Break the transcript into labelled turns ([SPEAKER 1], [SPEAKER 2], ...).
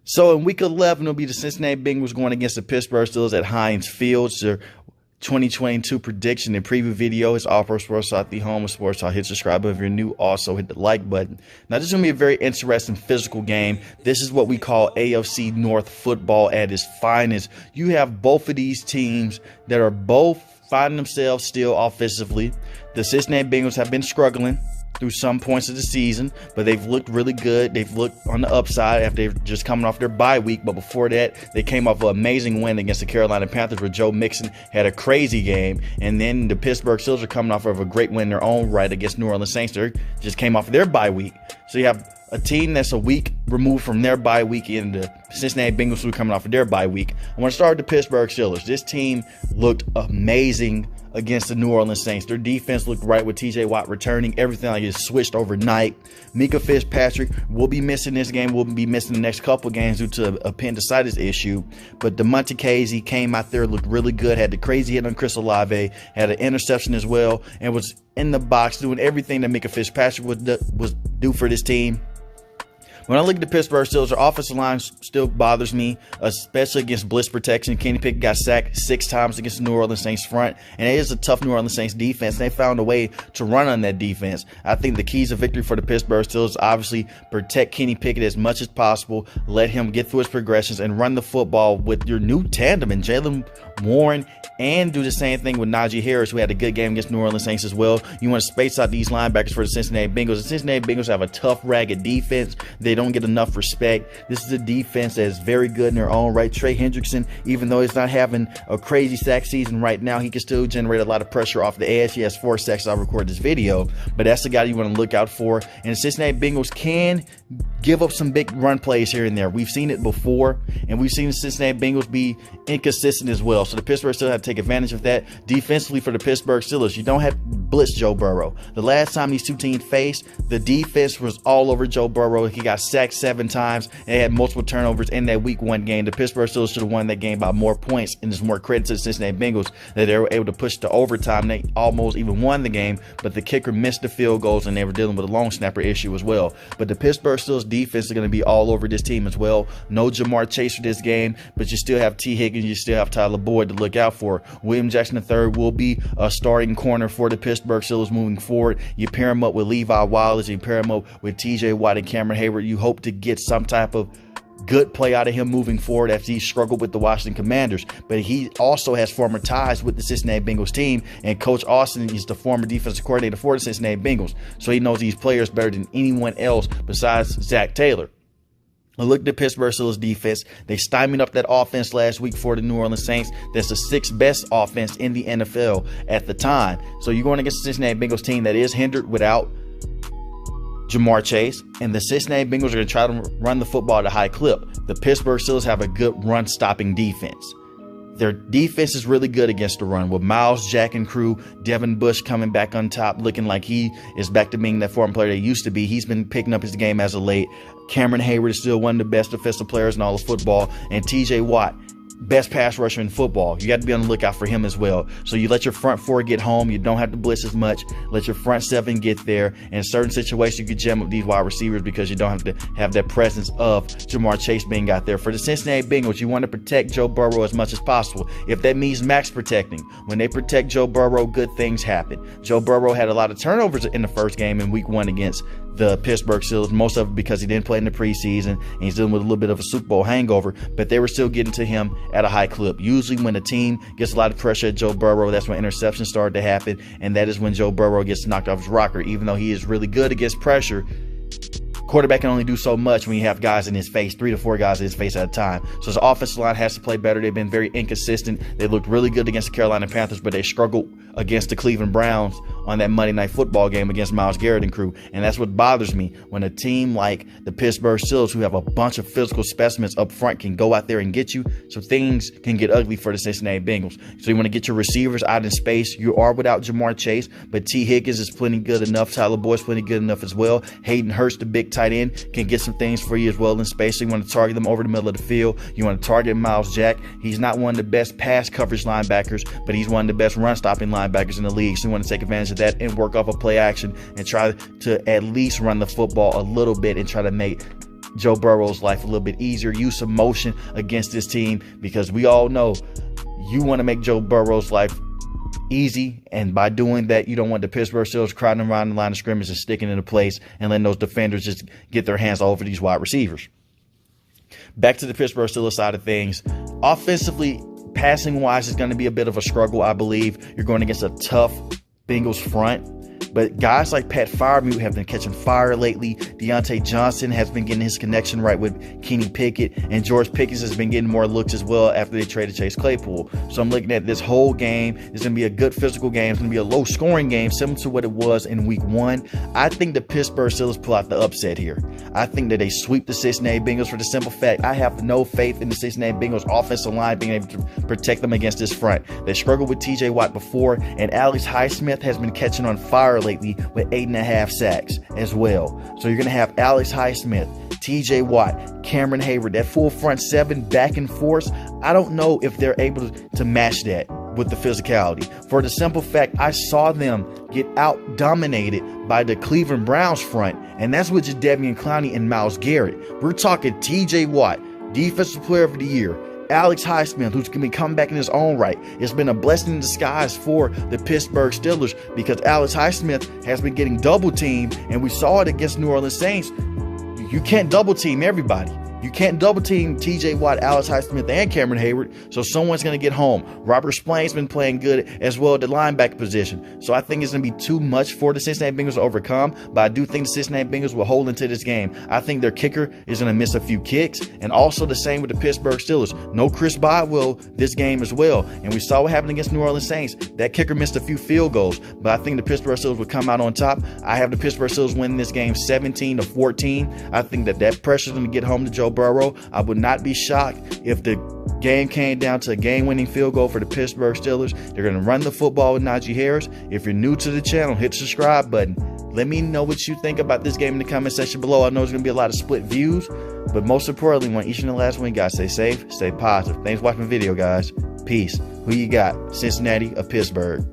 [SPEAKER 1] So in week 11, it'll be the Cincinnati Bengals going against the Pittsburgh Steelers at Heinz Field. It's their 2022 prediction and preview video. It's all pro sports at the home of sports. So hit subscribe if you're new. Also hit the like button. Now this is going to be a very interesting physical game. This is what we call AFC North football at its finest. You have both of these teams that are both finding themselves still offensively. The Cincinnati Bengals have been struggling through some points of the season, but they've looked really good. They've looked on the upside after they're just coming off their bye week. But before that, they came off an amazing win against the Carolina Panthers where Joe Mixon had a crazy game. And then the Pittsburgh Steelers are coming off of a great win in their own right against New Orleans Saints. They just came off of their bye week. So you have a team that's a week removed from their bye week and the Cincinnati Bengals who are coming off of their bye week. I want to start with the Pittsburgh Steelers. This team looked amazing against the New Orleans Saints. Their defense looked right with TJ Watt returning. Everything like it switched overnight. Micah Fitzpatrick will be missing this game. Will be missing the next couple games due to a appendicitis issue. But DeMonte Casey came out there, looked really good. Had the crazy hit on Chris Olave. Had an interception as well. And was in the box doing everything that Micah Fitzpatrick was do for this team. When I look at the Pittsburgh Steelers, their offensive line still bothers me, especially against blitz protection. Kenny Pickett got sacked 6 times against the New Orleans Saints front, and it is a tough New Orleans Saints defense. They found a way to run on that defense. I think the keys of victory for the Pittsburgh Steelers obviously protect Kenny Pickett as much as possible, let him get through his progressions, and run the football with your new tandem and Jaylen Warren, and do the same thing with Najee Harris, who had a good game against New Orleans Saints as well. You want to space out these linebackers for the Cincinnati Bengals. The Cincinnati Bengals have a tough, ragged defense. They don't get enough respect. This is a defense that is very good in their own right. Trey Hendrickson, even though he's not having a crazy sack season right now, he can still generate a lot of pressure off the edge. He has 4 sacks as I record this video, but that's the guy you want to look out for. And the Cincinnati Bengals can give up some big run plays here and there. We've seen it before, and we've seen the Cincinnati Bengals be inconsistent as well. So the Pittsburgh Steelers have to take advantage of that. Defensively for the Pittsburgh Steelers, you don't have to blitz Joe Burrow. The last time these two teams faced, the defense was all over Joe Burrow. He got sacked 7 times and had multiple turnovers in that week 1 game. The Pittsburgh Steelers should have won that game by more points, and there's more credit to the Cincinnati Bengals that they were able to push to overtime. They almost even won the game, but the kicker missed the field goals, and they were dealing with a long snapper issue as well. But the Pittsburgh Steelers defense is going to be all over this team as well. No Jamar Chase for this game, but you still have T. Higgins, you still have Tyler Boyd to look out for. William Jackson III will be a starting corner for the Pittsburgh Steelers moving forward. You pair him up with Levi Wallace, you pair him up with TJ Watt and Cameron Hayward. You hope to get some type of good play out of him moving forward after he struggled with the Washington Commanders. But he also has former ties with the Cincinnati Bengals team, and Coach Austin is the former defensive coordinator for the Cincinnati Bengals, so he knows these players better than anyone else besides Zach Taylor. Look at the Pittsburgh Steelers defense. They stymied up that offense last week for the New Orleans Saints. That's the 6th best offense in the NFL at the time. So you're going against the Cincinnati Bengals team that is hindered without Jamar Chase, and the Cincinnati Bengals are going to try to run the football at a high clip. The Pittsburgh Steelers have a good run-stopping defense. Their defense is really good against the run with Miles Jack and crew. Devin Bush coming back on top, looking like he is back to being that foreign player he used to be. He's been picking up his game as of late. Cameron Hayward is still one of the best defensive players in all of football. And TJ Watt, best pass rusher in football. You got to be on the lookout for him as well. So you let your front 4 get home. You don't have to blitz as much. Let your front 7 get there. In certain situations, you can jam up these wide receivers because you don't have to have that presence of Jamar Chase being out there. For the Cincinnati Bengals, you want to protect Joe Burrow as much as possible. If that means max protecting, when they protect Joe Burrow, good things happen. Joe Burrow had a lot of turnovers in the first game in week 1 against the Pittsburgh Steelers, most of it because he didn't play in the preseason and he's dealing with a little bit of a Super Bowl hangover, but they were still getting to him at a high clip. Usually when a team gets a lot of pressure at Joe Burrow, that's when interceptions start to happen, and that is when Joe Burrow gets knocked off his rocker. Even though he is really good against pressure, quarterback can only do so much when you have guys in his face, 3 to 4 guys in his face at a time. So his offensive line has to play better. They've been very inconsistent. They looked really good against the Carolina Panthers, but they struggled against the Cleveland Browns on that Monday Night Football game against Myles Garrett and crew. And that's what bothers me, when a team like the Pittsburgh Steelers, who have a bunch of physical specimens up front, can go out there and get you. So things can get ugly for the Cincinnati Bengals. So you want to get your receivers out in space. You are without Jamar Chase, but T. Higgins is plenty good enough. Tyler Boyd's plenty good enough as well. Hayden Hurst, the big tight end, can get some things for you as well in space. So you want to target them over the middle of the field. You want to target Miles Jack. He's not one of the best pass coverage linebackers, but he's one of the best run stopping linebackers in the league. So you want to take advantage of that and work off a play action and try to at least run the football a little bit and try to make Joe Burrow's life a little bit easier. Use some motion against this team, because we all know you want to make Joe Burrow's life easy, and by doing that, you don't want the Pittsburgh Steelers crowding around the line of scrimmage and sticking into place and letting those defenders just get their hands all over these wide receivers. Back to the Pittsburgh Steelers side of things. Offensively, passing-wise, is going to be a bit of a struggle, I believe. You're going against a tough Bengals front. But guys like Pat Freiermuth have been catching fire lately. Deontay Johnson has been getting his connection right with Kenny Pickett. And George Pickens has been getting more looks as well after they traded Chase Claypool. So I'm looking at this whole game. It's going to be a good physical game. It's going to be a low-scoring game, similar to what it was in Week 1. I think the Pittsburgh Steelers pull out the upset here. I think that they sweep the Cincinnati Bengals for the simple fact I have no faith in the Cincinnati Bengals offensive line being able to protect them against this front. They struggled with TJ Watt before, and Alex Highsmith has been catching on fire lately with 8.5 sacks as well. So you're going to have Alex Highsmith, TJ Watt, Cameron Hayward, that full front seven back and forth. I don't know if they're able to match that with the physicality. For the simple fact, I saw them get out dominated by the Cleveland Browns front, and that's with Jadeveon Clowney and Myles Garrett. We're talking TJ Watt, Defensive Player of the Year, Alex Highsmith, who's going to be coming back in his own right. It's been a blessing in disguise for the Pittsburgh Steelers, because Alex Highsmith has been getting double teamed, and we saw it against New Orleans Saints. You can't double team everybody. You can't double team TJ Watt, Alex Highsmith, and Cameron Hayward, so someone's going to get home. Robert Splain's been playing good as well at the linebacker position. So I think it's going to be too much for the Cincinnati Bengals to overcome, but I do think the Cincinnati Bengals will hold into this game. I think their kicker is going to miss a few kicks, and also the same with the Pittsburgh Steelers. No Chris Boswell this game as well, and we saw what happened against New Orleans Saints. That kicker missed a few field goals, but I think the Pittsburgh Steelers will come out on top. I have the Pittsburgh Steelers winning this game 17-14. I think that pressure is going to get home to Joe Burrow. I would not be shocked if the game came down to a game-winning field goal for the Pittsburgh Steelers. They're going to run the football with Najee Harris. If you're new to the channel, hit the subscribe button. Let me know what you think about this game in the comment section below. I know there's going to be a lot of split views, but most importantly, want each and the last one, guys, stay safe, stay positive. Thanks for watching the video, guys. Peace. Who you got? Cincinnati or Pittsburgh?